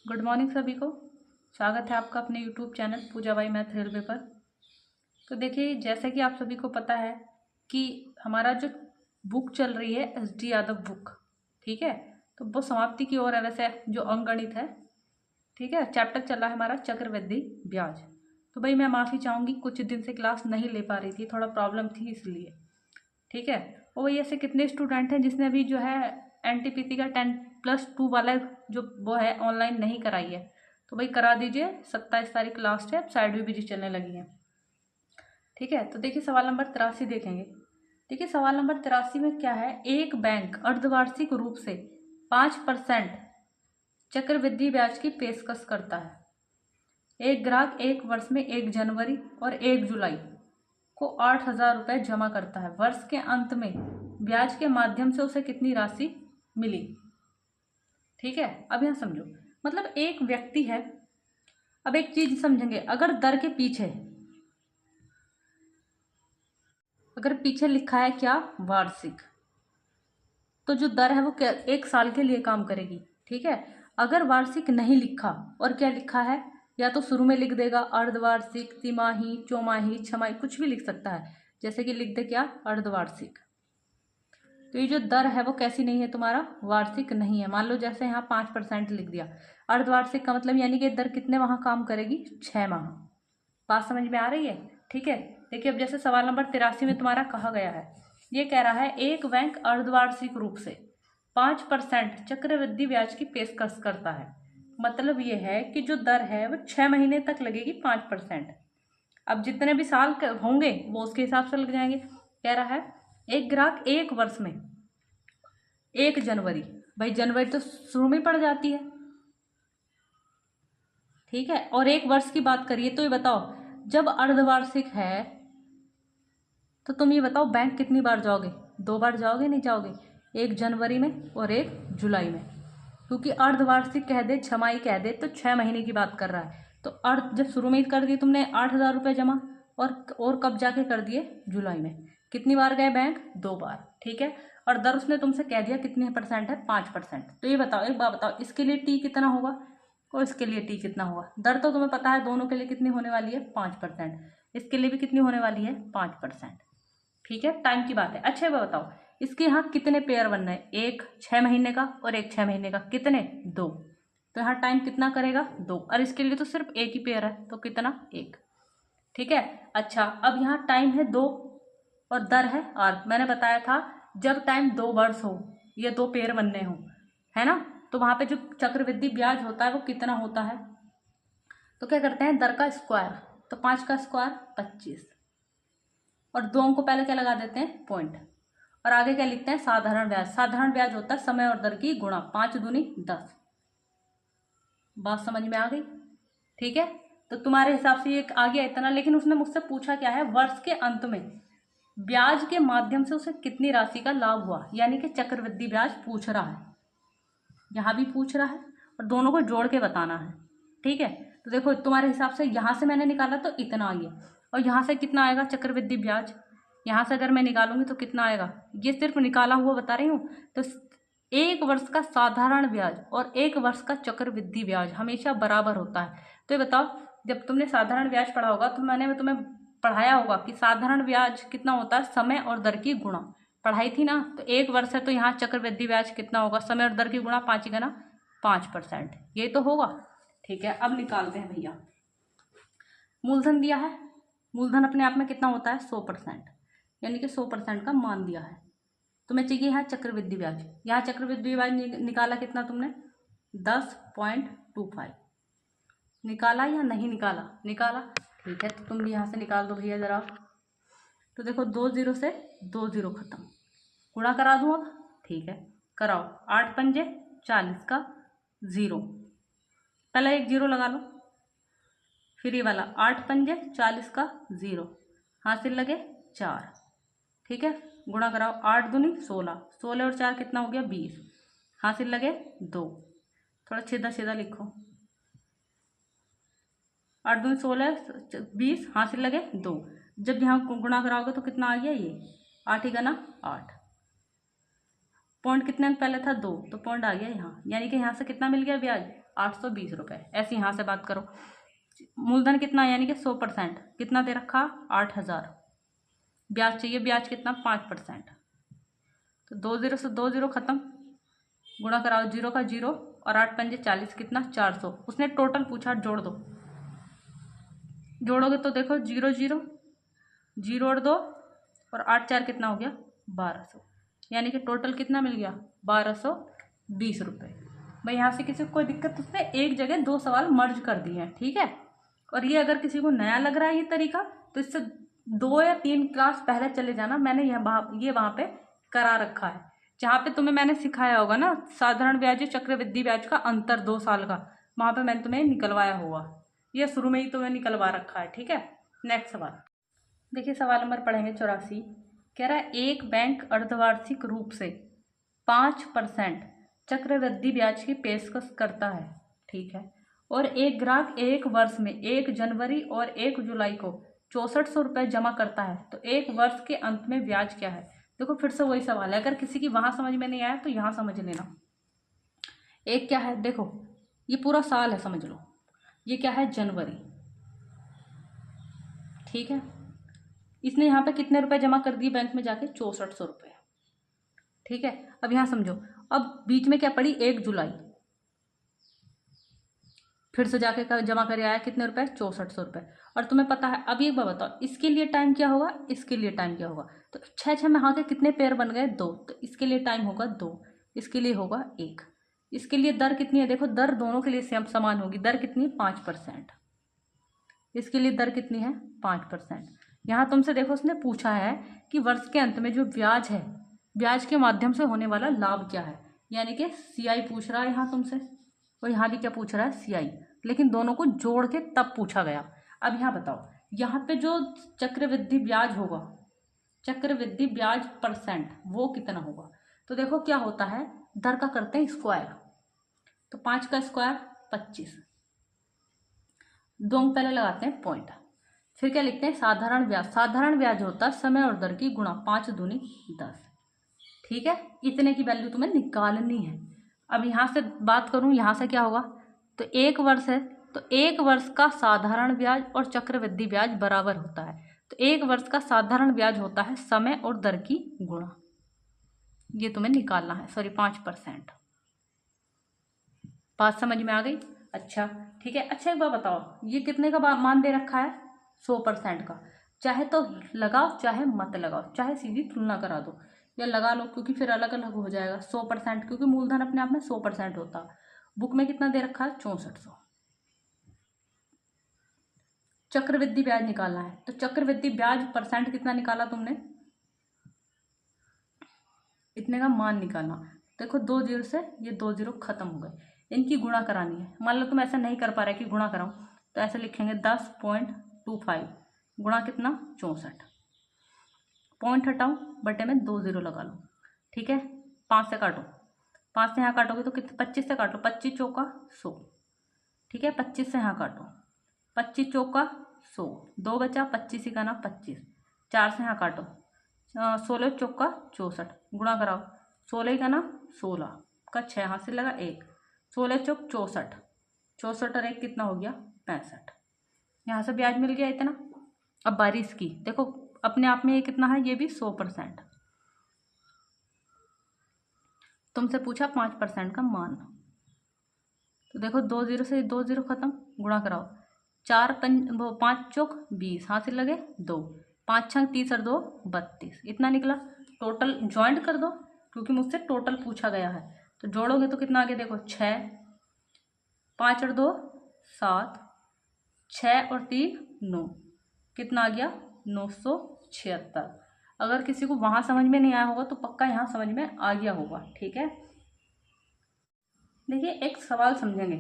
Good morning सभी को। स्वागत है आपका अपने YouTube channel Pooja by math railway पर। तो देखिए, जैसा कि आप सभी को पता है कि हमारा जो बुक चल रही है SD यादव बुक, ठीक है, तो वो समाप्ति की ओर है। वैसे जो अंकगणित है, ठीक है, चैप्टर चल रहा है हमारा चक्रवृद्धि ब्याज। तो भाई मैं माफ़ी चाहूँगी, कुछ दिन से क्लास नहीं ले पा रही थी, थोड़ा प्रॉब्लम थी इसलिए, ठीक है। और वही ऐसे कितने स्टूडेंट हैं जिसने अभी जो है NTPC का 10+2 वाला जो वो है ऑनलाइन नहीं कराई है, तो भाई करा दीजिए। 27 तारीख लास्ट है, अब साइड भी बिजी चलने लगी है, ठीक है। तो देखिए सवाल नंबर 83 देखेंगे। देखिए सवाल नंबर 83 में क्या है, एक बैंक अर्धवार्षिक रूप से 5% चक्रवृद्धि ब्याज की पेशकश करता है। एक ग्राहक एक वर्ष में 1 जनवरी और 1 जुलाई को 8,000 रुपये जमा करता है। वर्ष के अंत में ब्याज के माध्यम से उसे कितनी राशि मिली, ठीक है। अब यहाँ समझो, मतलब एक व्यक्ति है। अब एक चीज समझेंगे, अगर दर के पीछे, अगर पीछे लिखा है क्या, वार्षिक, तो जो दर है वो क्या 1 साल के लिए काम करेगी, ठीक है। अगर वार्षिक नहीं लिखा और क्या लिखा है, या तो शुरू में लिख देगा अर्धवार्षिक, तिमाही, चौमाही, छमाही, कुछ भी लिख सकता है। जैसे कि लिख दे क्या, अर्धवार्षिक, तो ये जो दर है वो कैसी नहीं है, तुम्हारा वार्षिक नहीं है। मान लो जैसे यहाँ 5% लिख दिया, अर्धवार्षिक का मतलब यानी कि दर कितने माह काम करेगी, 6 माह। बात समझ में आ रही है, ठीक है। देखिए अब जैसे सवाल नंबर 83 में तुम्हारा कहा गया है, ये कह रहा है एक बैंक अर्धवार्षिक रूप से 5% चक्रवृद्धि ब्याज की पेशकश करता है। मतलब ये है कि जो दर है वो 6 महीने तक लगेगी 5%। अब जितने भी साल होंगे वो उसके हिसाब से लग जाएंगे। कह रहा है एक ग्राहक एक वर्ष में 1 जनवरी, भाई जनवरी तो शुरू में पड़ जाती है, ठीक है। और एक वर्ष की बात करिए तो ये बताओ, जब अर्धवार्षिक है तो तुम ये बताओ बैंक कितनी बार जाओगे, 2 बार जाओगे, नहीं जाओगे, 1 जनवरी में और 1 जुलाई में। क्योंकि अर्धवार्षिक कह दे, छमाही कह दे, तो 6 महीने की बात कर रहा है। तो अर्ध जब शुरू में ही कर दिए तुमने 8,000 रुपये जमा, और कब जाके कर दिए, जुलाई में। कितनी बार गए बैंक, 2 बार, ठीक है। और दर उसने तुमसे कह दिया कितने परसेंट है, 5%। तो ये बताओ, एक बात बताओ, इसके लिए टी कितना होगा और इसके लिए टी कितना होगा। दर तो तुम्हें पता है दोनों के लिए कितनी होने वाली है, 5%। इसके लिए भी कितनी होने वाली है, 5%, ठीक है। टाइम की बात है। अच्छा ये बताओ, इसके यहाँ कितने पेयर बनना है, एक 6 महीने का और एक 6 महीने का, कितने, 2। तो यहाँ टाइम कितना करेगा, 2। और इसके लिए तो सिर्फ एक ही पेयर है, तो कितना, 1, ठीक है। अच्छा अब यहाँ टाइम है 2 और दर है R। मैंने बताया था जब टाइम 2 वर्ष हो, ये 2 पेयर बनने हो, है ना, तो वहाँ पे जो चक्रवृद्धि ब्याज होता है वो कितना होता है। तो क्या करते हैं, दर का स्क्वायर, तो 5 का स्क्वायर 25, और 2 अंक को पहले क्या लगा देते हैं, पॉइंट, और आगे क्या लिखते हैं, साधारण ब्याज। साधारण ब्याज होता है समय और दर की गुणा, 5 दूनी 10। बात समझ में आ गई, ठीक है। तो तुम्हारे हिसाब से ये आ गया इतना, लेकिन उसने मुझसे पूछा क्या है, वर्ष के अंत में ब्याज के माध्यम से उसे कितनी राशि का लाभ हुआ, यानी कि चक्रवृद्धि ब्याज पूछ रहा है, यहाँ भी पूछ रहा है, और दोनों को जोड़ के बताना है, ठीक है। तो देखो तुम्हारे हिसाब से यहाँ से मैंने निकाला तो इतना आ गया, और यहाँ से कितना आएगा चक्रवृद्धि ब्याज, यहाँ से अगर मैं निकालूंगी तो कितना आएगा, ये सिर्फ निकाला हुआ बता रही हूँ। तो 1 वर्ष का साधारण ब्याज और 1 वर्ष का चक्रवृद्धि ब्याज हमेशा बराबर होता है। तो ये बताओ, जब तुमने साधारण ब्याज पढ़ा होगा तो मैंने तुम्हें पढ़ाया होगा कि साधारण ब्याज कितना होता है, समय और दर की गुणा, पढ़ाई थी ना। तो 1 वर्ष है तो यहाँ चक्रवृद्धि ब्याज कितना होगा, समय और दर की गुणा, 5 गुना 5%, ये तो होगा, ठीक है। अब निकालते हैं भैया, मूलधन दिया है, मूलधन अपने आप में कितना होता है, 100%, यानी कि 100% का मान दिया है। तुम्हें चाहिए यहाँ चक्रवृद्धि ब्याज, यहाँ चक्रवृद्धि ब्याज निकाला कितना तुमने, 10.25, निकाला या नहीं निकाला, निकाला, ठीक है। तो तुम भी यहाँ से निकाल दो भैया जरा। तो देखो 2 0 से 2 0 खत्म, गुणा करा दूँ अब, ठीक है, कराओ। 8 पंजे 40 का 0, पहले एक 0 लगा लो, फिर ये वाला 8 पंजे 40 का 0, हासिल लगे 4, ठीक है, गुणा कराओ। 8 दूनी 16, 16 और 4 कितना हो गया, 20, हासिल लगे 2, थोड़ा सीधा सीधा लिखो, 8 दूनी 16, 20, हासिल लगे 2। जब यहाँ गुणा कराओगे तो कितना आ गया, ये 8 ही गना 8, पॉइंट कितने में पहले था, 2, तो पॉइंट आ गया यहाँ, यानी कि यहाँ से कितना मिल गया ब्याज, 820 रुपये। ऐसे यहाँ से बात करो। मूलधन कितना यानी कि 100%, कितना दे रखा 8000। ब्याज चाहिए, ब्याज कितना 5%। तो 2 0 से 2 0 खत्म, गुणा कराओ 0 का 0 और 8 पंजे 40, कितना 400। उसने टोटल पूछा, जोड़ दो। जोड़ोगे तो देखो 0 0 0 और 2 और 8 4 कितना हो गया 1200, यानी कि टोटल कितना मिल गया 1220 रुपये। भाई यहाँ से किसी को कोई दिक्कत, उसने एक जगह 2 सवाल मर्ज कर दिए हैं, ठीक है। और ये अगर किसी को नया लग रहा है ये तरीका, तो इससे 2 या 3 क्लास पहले चले जाना। मैंने ये वहाँ पे करा रखा है, जहाँ पे तुम्हें मैंने सिखाया होगा ना साधारण ब्याज और चक्रवृद्धि ब्याज का अंतर 2 साल का, वहाँ पे मैंने तुम्हें निकलवाया होगा। ये शुरू में ही तुम्हें निकलवा रखा है, ठीक है। नेक्स्ट सवाल देखिए, सवाल नंबर पढ़ेंगे 84। कह रहा है एक बैंक अर्धवार्षिक रूप से 5% चक्रवृद्धि ब्याज की पेशकश करता है, ठीक है। और एक ग्राहक एक वर्ष में 1 जनवरी और 1 जुलाई को 6400 रुपये जमा करता है, तो एक वर्ष के अंत में ब्याज क्या है। देखो फिर से वही सवाल है, अगर किसी की वहाँ समझ में नहीं आया तो यहाँ समझ लेना। एक क्या है, देखो ये पूरा साल है समझ लो, ये क्या है जनवरी, ठीक है। इसने यहाँ पे कितने रुपए जमा कर दिए बैंक में जाके 6400 रुपये, ठीक है। अब यहाँ समझो, अब बीच में क्या पड़ी 1 जुलाई, फिर से जाके जमा कर आया कितने रुपए 6400 रुपये। और तुम्हें पता है, अब एक बार बताओ इसके लिए टाइम क्या होगा, इसके लिए टाइम क्या होगा। तो 6 में हाँ के कितने पेयर बन गए 2, तो इसके लिए टाइम होगा 2, इसके लिए होगा 1। इसके लिए दर कितनी है, देखो दर दोनों के लिए सेम समान होगी। दर कितनी 5%, इसके लिए दर कितनी है 5%। यहाँ तुमसे देखो उसने पूछा है कि वर्ष के अंत में जो ब्याज है, ब्याज के माध्यम से होने वाला लाभ क्या है, यानी कि सीआई पूछ रहा है यहाँ तुमसे, और यहाँ भी क्या पूछ रहा है सीआई, लेकिन दोनों को जोड़ के तब पूछा गया। अब यहाँ बताओ, यहाँ पे जो चक्रवृद्धि ब्याज होगा, चक्रवृद्धि ब्याज परसेंट, वो कितना होगा। तो देखो क्या होता है, दर का करते हैं स्क्वायर, तो 5 का स्क्वायर 25, 2 पहले लगाते हैं पॉइंट, फिर क्या लिखते हैं साधारण ब्याज। साधारण ब्याज होता है समय और दर की गुणा, 5 दूनी 10, ठीक है। इतने की वैल्यू तुम्हें निकालनी है। अब यहाँ से बात करूँ, यहाँ से क्या होगा, तो 1 वर्ष है तो 1 वर्ष का साधारण ब्याज और चक्रवृद्धि ब्याज बराबर होता है। तो 1 वर्ष का साधारण ब्याज होता है समय और दर की गुणा, ये तुम्हें निकालना है, सॉरी 5%। बात समझ में आ गई, अच्छा ठीक है। अच्छा एक बार बताओ, ये कितने का मान दे रखा है 100% का, चाहे तो लगाओ चाहे मत लगाओ, चाहे सीधी तुलना करा दो या लगा लो, क्योंकि फिर अलग अलग हो जाएगा 100%, क्योंकि मूलधन अपने आप में 100% होता। बुक में कितना दे रखा है 6400। चक्रवृद्धि ब्याज निकालना है, तो चक्रवृद्धि ब्याज परसेंट कितना निकाला तुमने, इतने का मान निकालना। देखो 2 0 से ये 2 0 खत्म हो गए, इनकी गुणा करानी है। मान लो तुम ऐसा नहीं कर पा रहे कि गुणा कराऊं, तो ऐसे लिखेंगे 10.25 गुणा कितना 64, पॉइंट हटाओ बटे में 2 0 लगा लो, ठीक है। 5 से काटो, 5 से यहाँ काटोगे तो कितने, 25 से काटो, 25 चौका 100, ठीक है। 25 से यहाँ काटो, 25 चौका 100, 2 बचा, 25 का ना 25, 4 से यहाँ काटो, 16 चौका 64, गुणा कराओ, 16 का ना 16 का 6 हाथ से लगा 1, 16 चौक 64, 64 और 1 कितना हो गया 65। यहाँ से ब्याज मिल गया इतना। अब बारी इसकी, देखो अपने आप में ये कितना है, ये भी 100%। तुमसे पूछा 5% का मान, तो देखो 2 0 से 2 0 खत्म, गुणा कराओ, 5 चौक 20, हाथ से लगे 2, 5 6 30 और 2 32, इतना निकला। टोटल ज्वाइंट कर दो, क्योंकि मुझसे टोटल पूछा गया है, तो जोड़ोगे तो कितना आ गया, देखो 6, 5 और 2 7, 6 और 3 9, कितना आ गया 976। अगर किसी को वहाँ समझ में नहीं आया होगा तो पक्का यहाँ समझ में आ गया होगा, ठीक है। देखिए एक सवाल समझेंगे,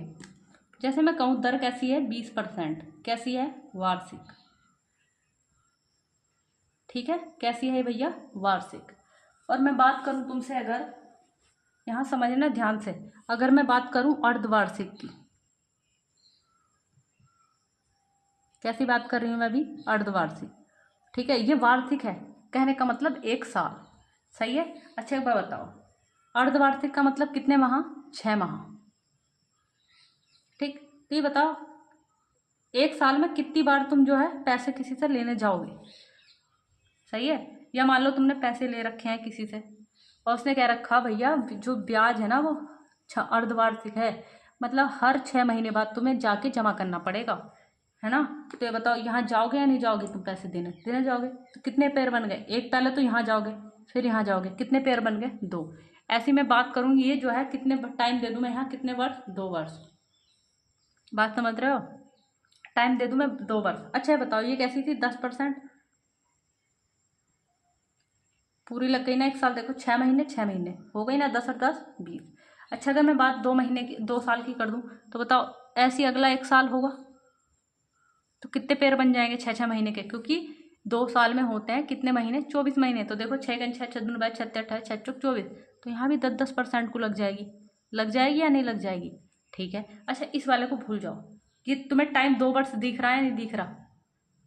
जैसे मैं कहूँ दर कैसी है 20%, कैसी है वार्षिक, ठीक है, कैसी है भैया वार्षिक। और मैं बात करूँ तुमसे, अगर यहाँ समझना ध्यान से, अगर मैं बात करूँ अर्धवार्षिक की, कैसी बात कर रही हूँ मैं अभी, अर्धवार्षिक, ठीक है। ये वार्षिक है, कहने का मतलब 1 साल, सही है। अच्छा एक बार बताओ, अर्धवार्षिक का मतलब कितने माह, 6 माह, ठीक, तो ये बताओ एक साल में कितनी बार तुम जो है पैसे किसी से लेने जाओगे। सही है। या मान लो तुमने पैसे ले रखे हैं किसी से और उसने कह रखा भैया जो ब्याज है ना वो अर्धवार्षिक है, मतलब हर 6 महीने बाद तुम्हें जाके जमा करना पड़ेगा, है ना। तो ये बताओ यहाँ जाओगे या नहीं जाओगे, तुम पैसे देने देने जाओगे। तो कितने पेयर बन गए, एक पहले तो यहाँ जाओगे फिर यहाँ जाओगे, कितने पेयर बन गए, 2। ऐसी मैं बात करूँगी ये जो है कितने टाइम दे दूँ मैं यहाँ, कितने वर्ष, 2 वर्ष। बात समझ रहे हो, टाइम दे दूँ मैं 2 वर्ष। अच्छा ये बताओ ये कैसी थी, 10% पूरी लग गई ना एक साल। देखो 6 महीने 6 महीने हो गई ना, 10 और 10 20। अच्छा अगर मैं बात 2 महीने की 2 साल की कर दूँ तो बताओ ऐसी अगला 1 साल होगा तो कितने पेयर बन जाएंगे 6 6 महीने के, क्योंकि 2 साल में होते हैं कितने महीने, 24 महीने। तो देखो 6 6 6 22 36 28 6 चौक 24, तो यहाँ भी 10% को लग जाएगी, लग जाएगी या नहीं लग जाएगी। ठीक है। अच्छा इस वाले को भूल जाओ, ये तुम्हें टाइम 2 वर्ष दिख रहा है या नहीं दिख रहा,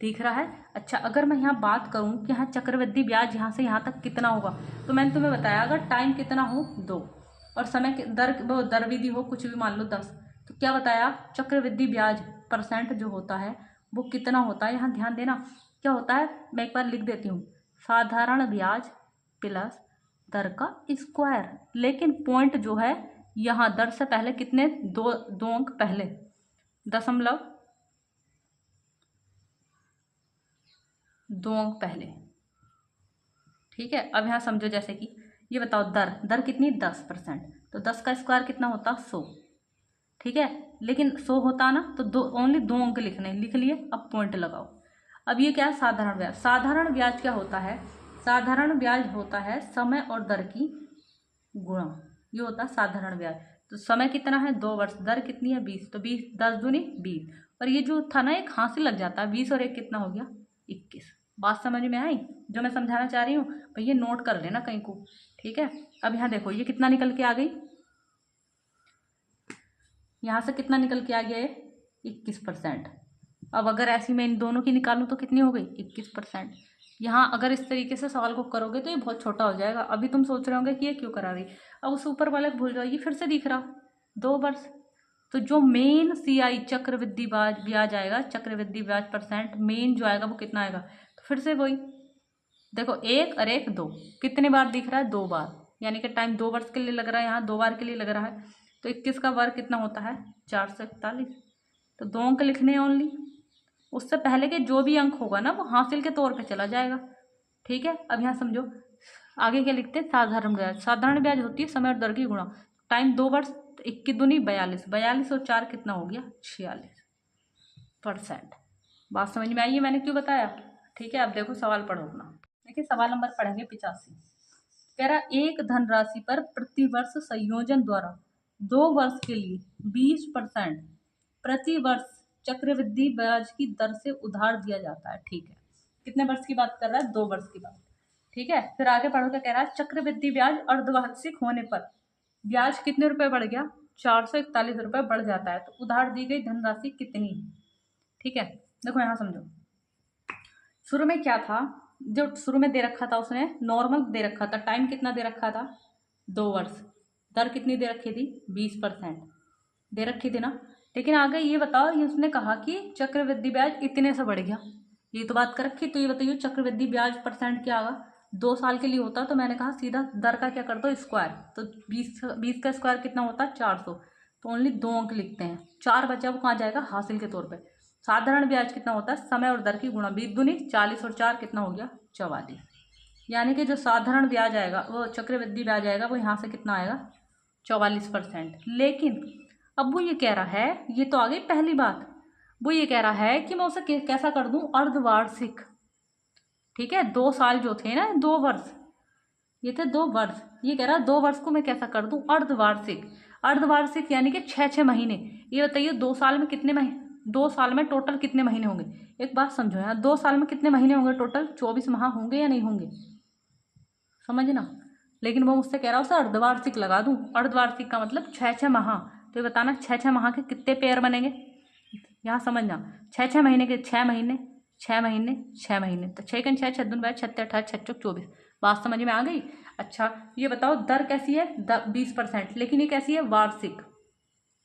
दिख रहा है। अच्छा अगर मैं यहाँ बात करूँ कि यहाँ चक्रवृद्धि ब्याज यहाँ से यहाँ तक कितना होगा, तो मैंने तुम्हें बताया अगर टाइम कितना हो 2 और समय दर वो दर विधि हो कुछ भी मान लो 10, तो क्या बताया चक्रवृद्धि ब्याज परसेंट जो होता है वो कितना होता है। यहाँ ध्यान देना क्या होता है, मैं एक बार लिख देती हूँ, साधारण ब्याज प्लस दर का स्क्वायर। लेकिन पॉइंट जो है यहाँ दर से पहले कितने, 2 अंक पहले, 0.2 अंक पहले। ठीक है। अब यहाँ समझो जैसे कि ये बताओ दर दर कितनी, 10%, तो 10 का स्क्वायर कितना होता, 100। ठीक है। लेकिन 100 होता ना तो ओनली 2 अंक लिखने, लिख लिए। अब पॉइंट लगाओ। अब ये क्या है, साधारण ब्याज। साधारण ब्याज क्या होता है, साधारण ब्याज होता है समय और दर की गुणा, ये होता है साधारण ब्याज। तो समय कितना है, 2 वर्ष, दर कितनी है 20, तो 20 10 दूनी 20, और ये जो था ना एक हासिल लग जाता है, 20 और 1 कितना हो गया, 21। बात समझ में आई जो मैं समझाना चाह रही हूँ, भैया नोट कर लेना कहीं को। ठीक है। अब यहाँ देखो ये कितना निकल के आ गई, यहाँ से कितना निकल के आ गया ये, 21%। अब अगर ऐसी मैं इन दोनों की निकालूं तो कितनी हो गई, 21%। यहाँ अगर इस तरीके से सवाल को करोगे तो ये बहुत छोटा हो जाएगा। अभी तुम सोच रहे होंगे कि ये क्यों करा रही, अब उस ऊपर वाले को भूल जाओ, ये फिर से दिख रहा 2 वर्ष। तो जो मेन CI चक्रवृद्धि ब्याज आएगा, चक्रवृद्धि ब्याज परसेंट मेन जो आएगा वो कितना आएगा, तो फिर से वही देखो 1 और 1 2, कितने बार दिख रहा है, 2 बार, यानी कि टाइम 2 वर्ष के लिए लग रहा है, यहाँ 2 बार के लिए लग रहा है। तो 21 का वर्ग कितना होता है, 441। तो 2 अंक लिखने हैं ओनली, उससे पहले के जो भी अंक होगा ना वो हासिल के तौर पे चला जाएगा। ठीक है। अब यहाँ समझो आगे क्या लिखते हैं, साधारण ब्याज। साधारण ब्याज होती है समय और दर की गुणा, टाइम 2 वर्ष, 21 दूनी 42, 42 और 4 कितना हो गया, 46%। बात समझ में आई है मैंने क्यों बताया। ठीक है। अब देखो सवाल पढ़ो अपना। देखिए सवाल नंबर पढ़ेंगे 85। कह रहा एक धनराशि पर प्रतिवर्ष संयोजन द्वारा 2 वर्ष के लिए 20% प्रति वर्ष चक्रवृद्धि ब्याज की दर से उधार दिया जाता है। ठीक है। कितने वर्ष की बात कर रहा है, 2 वर्ष की बात। ठीक है। फिर आगे पढ़ो क्या कह रहा है, चक्रवृद्धि ब्याज अर्धवार्षिक होने पर ब्याज कितने रुपए बढ़ गया, 441 रुपए बढ़ जाता है। तो उधार दी गई धनराशि कितनी है। ठीक है। देखो यहाँ समझो, शुरू में क्या था, जो शुरू में दे रखा था उसने नॉर्मल दे रखा था, टाइम कितना दे रखा था, 2 वर्ष, दर कितनी दे रखी थी, 20% दे रखी थी ना। लेकिन आगे ये बताओ, ये उसने कहा कि चक्रवृद्धि ब्याज इतने से बढ़ गया, ये तो बात कर रखी। तो ये बताइए चक्रवृद्धि ब्याज परसेंट क्या आगा, 2 साल के लिए होता, तो मैंने कहा सीधा दर का क्या कर दो, स्क्वायर। तो 20 का स्क्वायर कितना होता है, 400। तो ओनली 2 अंक लिखते हैं, 4 बचा वो कहाँ जाएगा, हासिल के तौर पर। साधारण ब्याज कितना होता है, समय और दर की गुणा, 20 दूनी 40 और 4 कितना हो गया, 44। यानी कि जो साधारण ब्याज आएगा वो चक्रवृद्धि ब्याज आएगा वो यहाँ से कितना आएगा, 44%। लेकिन अब वो ये कह रहा है, ये तो आ गई पहली बात, वो ये कह रहा है कि मैं उसे कैसा कर दूं, अर्धवार्षिक। ठीक है। 2 साल जो थे ना, 2 वर्ष, ये थे 2 वर्ष, ये कह रहा है 2 वर्ष को मैं कैसा कर दूं, अर्धवार्षिक। अर्धवार्षिक यानी कि 6 महीने। ये बताइए 2 साल में कितने महीने, 2 साल में टोटल कितने महीने होंगे। एक बात समझो यार, 2 साल में कितने महीने होंगे टोटल, 24 माह होंगे या नहीं होंगे, समझना। लेकिन वो मुझसे कह रहा है उसे अर्धवार्षिक लगा दूं, अर्धवार्षिक का मतलब 6 माह। तो ये बताना 6 माह के कितने पेयर बनेंगे, यहाँ समझना, 6 महीने के 6 महीने 6 महीने 6 महीने, तो 6 6 6 दून 36 28 6 24। बात समझ में आ गई। अच्छा ये बताओ दर कैसी है, 20%, लेकिन ये कैसी है, वार्षिक।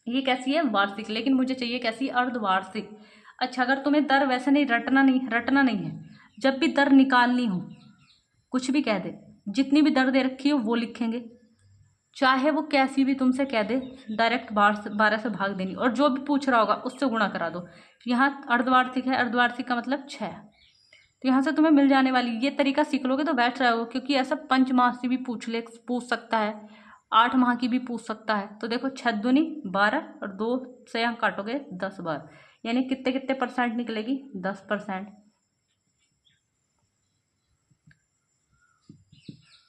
ये कैसी है, वार्षिक, लेकिन मुझे चाहिए कैसी, अर्धवार्षिक। अच्छा, अगर तुम्हें दर वैसे नहीं रटना नहीं है, जब भी दर निकालनी हो कुछ भी कह दे, जितनी भी दर दे रखी हो वो लिखेंगे, चाहे वो कैसी भी तुमसे कह दे, डायरेक्ट 12 से भाग देनी, और जो भी पूछ रहा होगा उससे गुणा करा दो। यहाँ अर्धवार्षिक है, अर्धवार्षिक का मतलब 6, तो यहाँ से तुम्हें मिल जाने वाली, ये तरीका सीख लोगे तो बैठ रहे हो, क्योंकि ऐसा पंचमासी भी पूछ सकता है, 8 माह की भी पूछ सकता है। तो देखो 6 दूनी 12 और 2 से यहाँ काटोगे 10 बार, यानी कितने कितने परसेंट निकलेगी, 10%।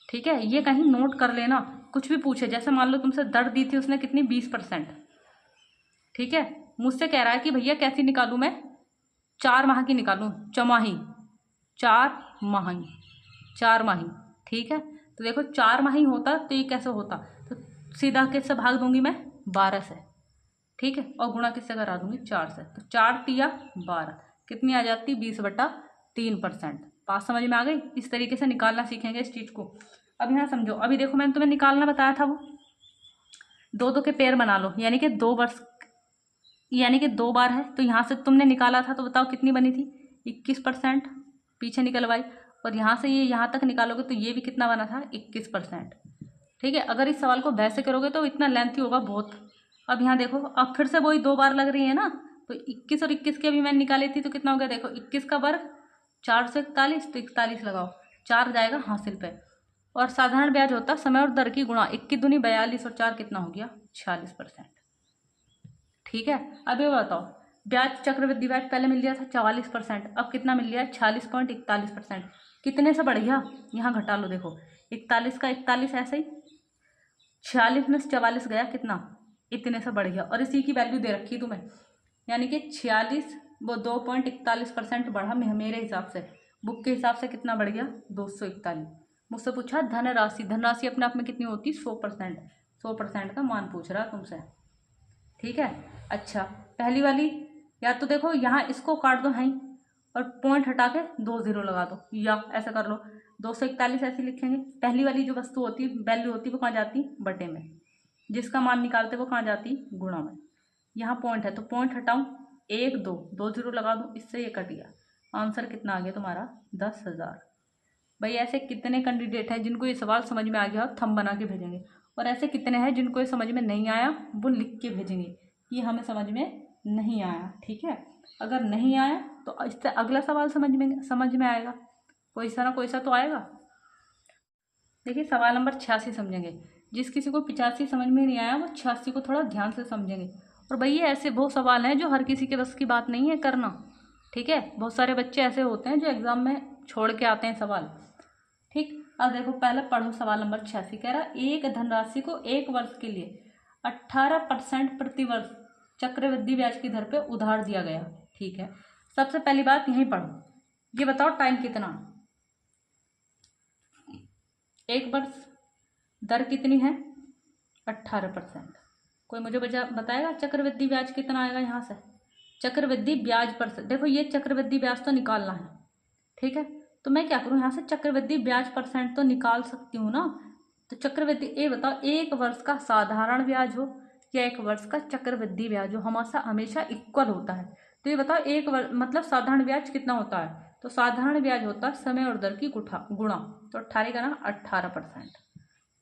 ठीक है, ये कहीं नोट कर लेना, कुछ भी पूछे, जैसे मान लो तुमसे दर दी थी उसने कितनी, 20%। ठीक है, मुझसे कह रहा है कि भैया कैसी निकालूं मैं, 4 माह की निकालूं, चौमाही, 4 माही, 4 माही। ठीक है, तो देखो 4 माही होता तो ये कैसे होता, तो सीधा किससे भाग दूंगी मैं, 12 से। ठीक है, और गुणा किससे करा दूंगी, 4 से, तो 4 तिया 12, कितनी आ जाती, 20/3%। बात समझ में आ गई, इस तरीके से निकालना सीखेंगे इस चीज़ को। अब यहाँ समझो, अभी देखो मैंने तुम्हें निकालना बताया था, वो 2-2 के पेयर बना लो, यानी कि 2 वर्ष, यानी कि 2 बार है, तो यहाँ से तुमने निकाला था तो बताओ कितनी बनी थी, 21%, पीछे निकलवाई, और यहाँ से ये यहाँ तक निकालोगे तो ये भी कितना बना था, 21%। ठीक है, अगर इस सवाल को वैसे करोगे तो इतना लेंथी होगा बहुत। अब यहाँ देखो, अब फिर से वही 2 बार लग रही है ना, तो 21 और 21 की अभी मैंने निकाली थी, तो कितना हो गया देखो, 21 का वर्ग 4 से 41, तो 41 लगाओ, 4 जाएगा हासिल पे, और साधारण ब्याज होता समय और दर की गुणा, 21 दूनी 42 और 4 कितना हो गया, 46%। ठीक है, अब ये बताओ, ब्याज चक्रवृद्धि ब्याज पहले मिल गया था 44%, अब कितना मिल गया है, 46.41%। कितने से बढ़ गया, यहाँ घटा लो, देखो 41 का 41 ऐसे ही, 46 में से 44 गया, कितना, इतने से बढ़ गया, और इसी की वैल्यू दे रखी तुम्हें, यानी कि 46 वो 2.41% बढ़ा, मेरे हिसाब से, बुक के हिसाब से कितना बढ़ गया, 241। मुझसे पूछा धनराशि, धनराशि अपने आप में कितनी होती है, 100%, 100% का मान पूछ रहा तुमसे। ठीक है, अच्छा, पहली वाली, या तो देखो यहाँ इसको काट दो हैं, और पॉइंट हटा के 2 0 लगा दो, या ऐसा कर लो, 241 ऐसे लिखेंगे। पहली वाली जो वस्तु होती, वैल्यू होती, वो कहाँ जाती, बटे में, जिसका मान निकालते वो कहाँ जाती, गुणा में। यहाँ पॉइंट है तो पॉइंट हटाऊँ, 1 2 2 0 लगा दूँ, इससे ये कट गया, आंसर कितना आ गया तुम्हारा, 10,000। भाई ऐसे कितने कैंडिडेट हैं जिनको ये सवाल समझ में आ गया, थंब बना के भेजेंगे, और ऐसे कितने हैं जिनको ये समझ में नहीं आया, वो लिख के भेजेंगे कि हमें समझ में नहीं आया। ठीक है, अगर नहीं आया तो इससे अगला सवाल समझ में आएगा, कोई सा ना कोई सा तो आएगा। देखिए सवाल नंबर 86 समझेंगे, जिस किसी को 85 समझ में नहीं आया वो 86 को थोड़ा ध्यान से समझेंगे। और भैया ऐसे बहुत सवाल हैं जो हर किसी के बस की बात नहीं है करना। ठीक है, बहुत सारे बच्चे ऐसे होते हैं जो एग्ज़ाम में छोड़ के आते हैं सवाल। ठीक, अब देखो पहले पढ़ो, सवाल नंबर 86 कह रहा, एक धनराशि को 1 वर्ष के लिए 18% प्रतिवर्ष चक्रवृद्धि ब्याज की दर पे उधार दिया गया। ठीक है, सबसे पहली बात यहीं पढ़ो, ये बताओ टाइम कितना, 1 वर्ष, दर कितनी है, 18%। कोई मुझे बताएगा चक्रवृद्धि ब्याज कितना आएगा यहाँ से, चक्रवृद्धि ब्याज पर से, देखो ये चक्रवृद्धि ब्याज तो निकालना है। ठीक है, तो मैं क्या करूँ, यहाँ से चक्रवृद्धि ब्याज परसेंट तो निकाल सकती हूँ ना, तो चक्रवृद्धि, ये बताओ 1 वर्ष का साधारण ब्याज हो या 1 वर्ष का चक्रवृद्धि ब्याज हो, हमेशा इक्वल होता है। तो ये बताओ 1 वर्ष मतलब साधारण ब्याज कितना होता है, तो साधारण ब्याज होता है समय और दर की गुणा, तो 18 का ना 18%।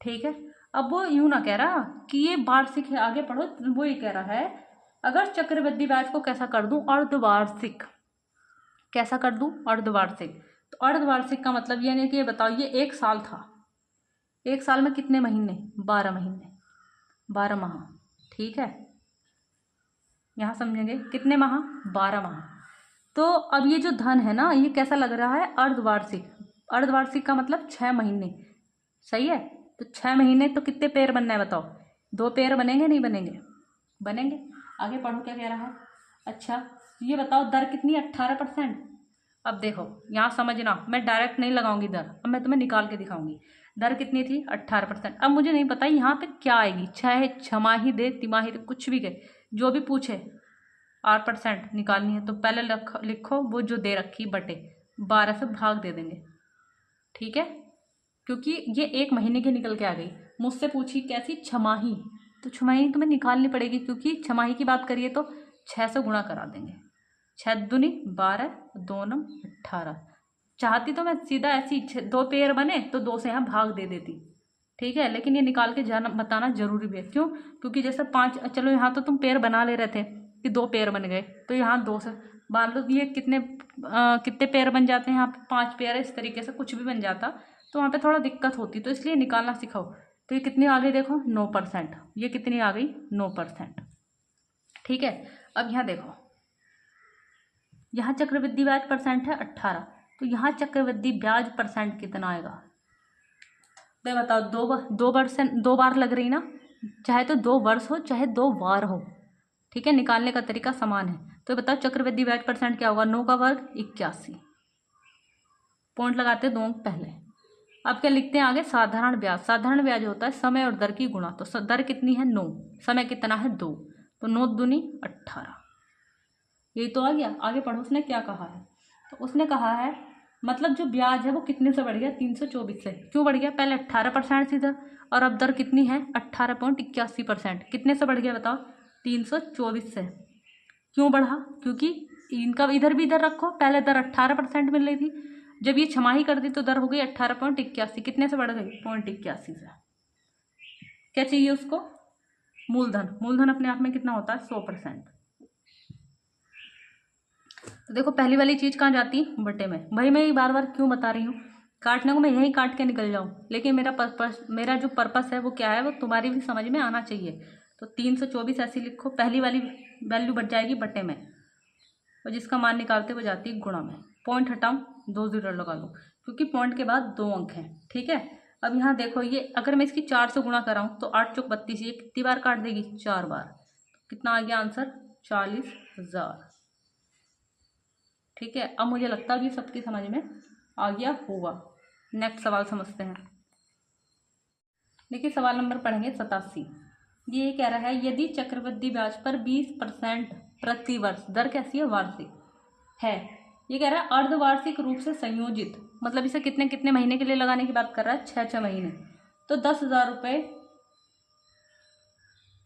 ठीक है, अब वो यूं ना कह रहा कि ये वार्षिक है, आगे पढ़ो, वो ये कह रहा है अगर चक्रवृद्धि ब्याज को कैसा कर दूं, अर्धवार्षिक, कैसा कर दूं, अर्धवार्षिक। तो अर्धवार्षिक का मतलब यानी कि ये बताओ, ये 1 साल था, 1 साल में कितने महीने, 12 महीने, 12 माह। ठीक है, यहाँ समझेंगे कितने माह, 12 माह। तो अब ये जो धन है ना, ये कैसा लग रहा है, अर्धवार्षिक, अर्धवार्षिक का मतलब 6 महीने, सही है। तो 6 महीने तो कितने पेयर बनना है बताओ, 2 पेयर बनेंगे नहीं बनेंगे, बनेंगे। आगे पढ़ो क्या कह रहा है, अच्छा ये बताओ दर कितनी, 18%। अब देखो यहाँ समझना, मैं डायरेक्ट नहीं लगाऊंगी दर, अब मैं तुम्हें निकाल के दिखाऊंगी। दर कितनी थी, 18%। अब मुझे नहीं पता यहाँ पे क्या आएगी, चाहे छमाही दे तिमाही दे, कुछ भी दे, जो भी पूछे 8% निकालनी है तो पहले लिखो वो जो दे रखी बटे 12 से भाग दे देंगे। ठीक है, क्योंकि ये 1 महीने की निकल के आ गई, मुझसे पूछी कैसी, छमाही, तो छमाही तुम्हें निकालनी पड़ेगी, क्योंकि छमाही की बात करिए तो 6 से गुणा करा देंगे। 6 दूनी 12, 2 नम 18। चाहती तो मैं सीधा ऐसी 2 पेयर बने तो 2 से यहाँ भाग दे देती, ठीक है, लेकिन ये निकाल के जाना बताना जरूरी भी है। क्यों? क्योंकि जैसे 5, चलो यहाँ तो तुम पेयर बना ले रहे थे कि 2 पेयर बन गए, तो यहाँ 2 से मान लो ये कितने पेयर बन जाते हैं, यहाँ पे 5 पेयर है, इस तरीके से कुछ भी बन जाता तो वहाँ पे थोड़ा दिक्कत होती, तो इसलिए निकालना सिखाओ। तो ये कितनी आ गई देखो 9%, ये कितनी आ गई 9%, ठीक है। अब यहाँ देखो, यहाँ चक्रवृद्धि ब्याज परसेंट है 18, तो यहाँ चक्रवृद्धि ब्याज परसेंट कितना आएगा? तो बताओ, 2 बार लग रही ना, चाहे तो 2 वर्ष हो चाहे 2 बार हो, ठीक है, निकालने का तरीका समान है। तो बताओ चक्रवृद्धि ब्याज परसेंट क्या होगा? 9 का वर्ग 81, पॉइंट लगाते हैं 2 अंक पहले। अब क्या लिखते हैं आगे? साधारण ब्याज। साधारण ब्याज होता है समय और दर की गुणा, तो दर कितनी है 9, समय कितना है 2, तो 9 दूनी 18, यही तो आ गया। आगे पढ़ो उसने क्या कहा है। तो उसने कहा है मतलब जो ब्याज है वो कितने से बढ़ गया? 324 से। क्यों बढ़ गया? पहले 18% थी दर, और अब दर कितनी है? 18.81%। कितने से बढ़ गया बताओ? 324 से। क्यों बढ़ा? क्योंकि इनका इधर भी इधर रखो, पहले दर 18% मिल रही थी, जब ये छमाही कर दी तो दर हो गई 18.81। कितने से बढ़ गई? 0.81 से। क्या चाहिए उसको? मूलधन। मूलधन अपने आप में कितना होता है? 100%। तो देखो पहली वाली चीज कहाँ जाती? बटे में। भाई मैं ये बार बार क्यों बता रही हूँ? काटने को मैं यहीं काट के निकल जाऊँ, लेकिन मेरा जो पर्पस है वो क्या है, वो तुम्हारी भी समझ में आना चाहिए। तो 324 ऐसी लिखो, पहली वाली वैल्यू बच जाएगी बटे में, और जिसका मान निकालते वो जाती है गुणा में। पॉइंट हटाऊँ, 2 जीरो लगा लूँ, क्योंकि पॉइंट के बाद 2 अंक हैं, ठीक है। अब यहाँ देखो, ये अगर मैं इसकी 4 से गुणा कराऊँ तो 8 चौक 32, ये कितनी बार काट देगी? 4 बार। कितना आ गया आंसर? 40,000, ठीक है। अब मुझे लगता है कि सबकी समझ में आ गया होगा। नेक्स्ट सवाल समझते हैं। देखिए सवाल नंबर पढ़ेंगे 87। ये कह रहा है यदि चक्रवृद्धि ब्याज पर 20% प्रति वर्ष, दर कैसी है? वार्षिक है। ये कह रहा है अर्धवार्षिक रूप से संयोजित, मतलब इसे कितने कितने महीने के लिए लगाने की बात कर रहा है? 6 महीने। तो 10,000 रुपये,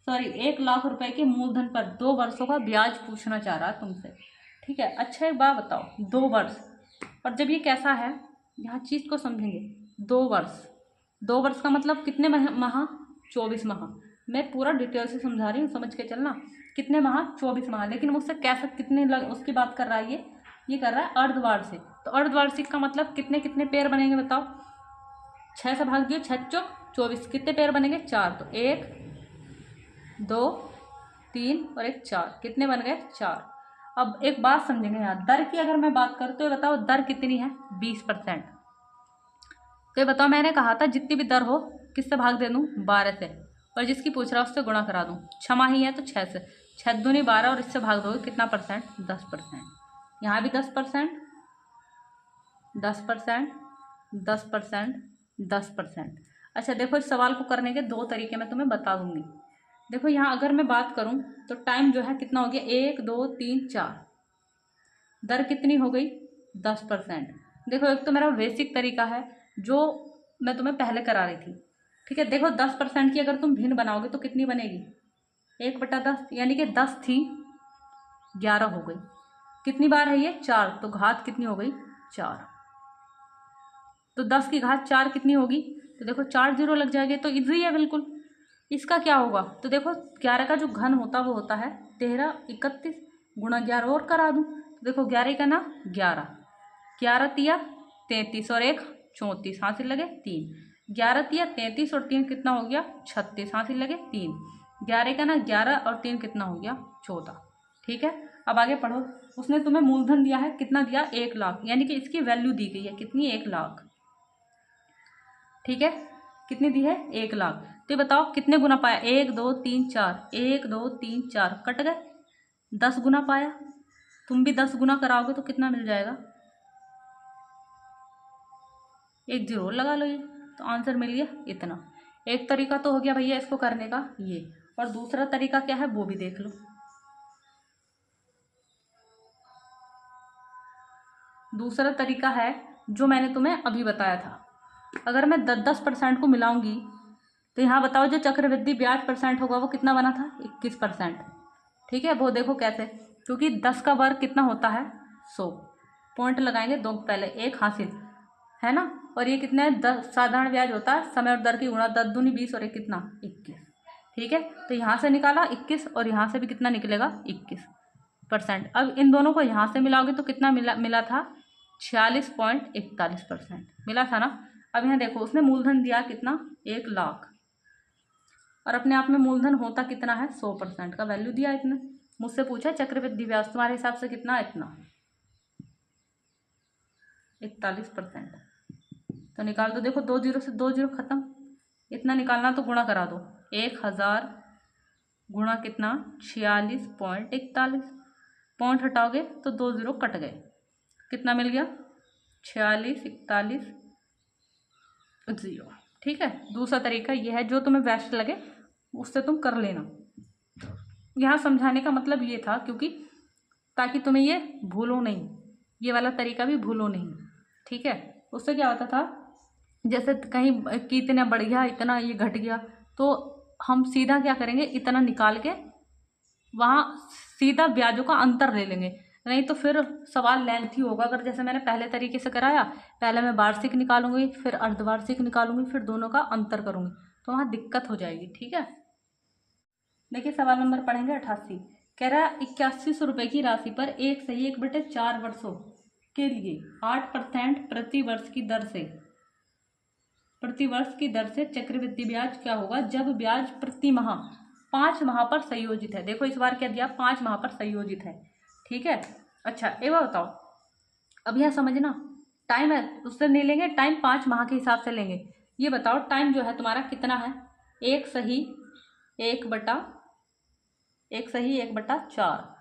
सॉरी 1 लाख रुपए के मूलधन पर 2 वर्षों का ब्याज पूछना चाह रहा है तुमसे, ठीक है। अच्छा एक बात बताओ, 2 वर्ष, और जब ये कैसा है, यहाँ चीज को समझेंगे। 2 वर्ष, 2 वर्ष का मतलब कितने माह? 24 माह। मैं पूरा डिटेल से समझा रही हूँ, समझ के चलना। कितने माह? 24 माह। लेकिन मुझसे कैसे कितने उसकी बात कर रहा है ये कर रहा है अर्धवार्षिक। तो अर्धवार्षिक का मतलब कितने कितने पेयर बनेंगे बताओ? 6 से भाग दियो, 6 चौक 24, कितने पेयर बनेंगे? 4। तो 1 2 3 और 1 4, कितने बन गए? 4। अब एक बात समझेंगे यहाँ, दर की अगर मैं बात करूँ तो ये बताओ दर कितनी है? 20%। तो ये बताओ, मैंने कहा था जितनी भी दर हो किससे भाग दे दूँ? 12 से, और जिसकी पूछ रहा है उससे गुणा करा दूँ। छमाही है तो 6 से, 6 दूनी 12, और इससे भाग दोगे कितना परसेंट? 10%। यहाँ भी 10%, 10%, 10%, 10%। अच्छा देखो, इस सवाल को करने के 2 तरीके मैं तुम्हें बता दूंगी। देखो यहाँ अगर मैं बात करूँ तो टाइम जो है कितना हो गया? 1 2 3 4, दर कितनी हो गई? 10%। देखो एक तो मेरा बेसिक तरीका है जो मैं तुम्हें पहले करा रही थी, ठीक है। देखो 10% की अगर तुम भिन्न बनाओगे तो कितनी बनेगी? 1/10, यानी कि 10 थी 11 हो गई। कितनी बार है ये? 4, तो घात कितनी हो गई? 4। तो 10 की घात 4 कितनी होगी? तो देखो 4 जीरो लग जाएंगे, तो इजी है बिल्कुल। इसका क्या होगा? तो देखो 11 का जो घन होता वो होता है 13, 31 गुणा 11 और करा दूँ। तो देखो 11 का ना 11, 11 तिया 33 और 1 34, हासिल लगे 3। 11 तिया 33 और 3 कितना हो गया? 36, हासिल लगे 3। 11 का ना 11 और 3 कितना हो गया? 14, ठीक है। अब आगे पढ़ो। उसने तुम्हें मूलधन दिया है, कितना दिया? 1 लाख, यानी कि इसकी वैल्यू दी गई है कितनी? 1 लाख, ठीक है। कितनी दी है? 1 लाख। तो ये बताओ कितने गुना पाया? 1 2 3 4, 1 2 3 4 कट गए, 10 गुना पाया। तुम भी 10 गुना कराओगे तो कितना मिल जाएगा? 1 जीरो लगा लो, ये तो आंसर मिल गया इतना। एक तरीका तो हो गया भैया इसको करने का ये, और दूसरा तरीका क्या है वो भी देख लो। दूसरा तरीका है जो मैंने तुम्हें अभी बताया था। अगर मैं 10% को मिलाऊंगी तो यहाँ बताओ जो चक्रवृद्धि ब्याज परसेंट होगा वो कितना बना था, 21%। ठीक है, वो देखो कैसे, क्योंकि 10 का वर्ग कितना होता है, 100। पॉइंट लगाएंगे दो, पहले एक हासिल है ना, और ये कितना है, 10 साधारण ब्याज होता है समय और दर की गुणा, 10 दूनी 20 और एक कितना 21। ठीक है, तो यहाँ से निकाला 21 और यहाँ से भी कितना निकलेगा 21%। अब इन दोनों को यहाँ से मिलाओगे तो कितना मिला था 46.41% मिला था ना। अब यहाँ देखो उसने मूलधन दिया कितना 1 लाख, और अपने आप में मूलधन होता कितना है 100% का वैल्यू दिया इतना। मुझसे पूछा चक्रवृद्धि ब्याज तुम्हारे हिसाब से कितना, इतना 41%। तो निकाल दो, देखो 2 जीरो से 2 जीरो खत्म, इतना निकालना तो गुणा करा दो, 1000 गुणा कितना 46.41, पॉइंट हटाओगे तो 2 जीरो कट गए, कितना मिल गया 4641 0। ठीक है, दूसरा तरीका यह है, जो तुम्हें बेस्ट लगे उससे तुम कर लेना। यहाँ समझाने का मतलब ये था क्योंकि ताकि तुम्हें ये भूलो नहीं, ये वाला तरीका भी भूलो नहीं। ठीक है, उससे क्या होता था, जैसे कहीं कि इतना बढ़ गया, इतना ये घट गया, तो हम सीधा क्या करेंगे, इतना निकाल के वहाँ सीधा ब्याजों का अंतर ले लेंगे, नहीं तो फिर सवाल लेंथी होगा। अगर जैसे मैंने पहले तरीके से कराया, पहले मैं वार्षिक निकालूंगी, फिर अर्धवार्षिक निकालूंगी, फिर दोनों का अंतर करूंगी, तो वहाँ दिक्कत हो जाएगी। ठीक है, देखिए सवाल नंबर पढ़ेंगे 88। कह रहा है 8100 रुपये की राशि पर 1/4 वर्षों के लिए 8% प्रतिवर्ष की दर से चक्रवृद्धि ब्याज क्या होगा जब ब्याज प्रति माह 5 माह पर संयोजित है। देखो इस बार क्या दिया, 5 माह पर संयोजित है। ठीक है, अच्छा एक बार बताओ, अब यह समझना, टाइम है उससे नहीं लेंगे, टाइम 5 माह के हिसाब से लेंगे। ये बताओ टाइम जो है तुम्हारा कितना है, 1/4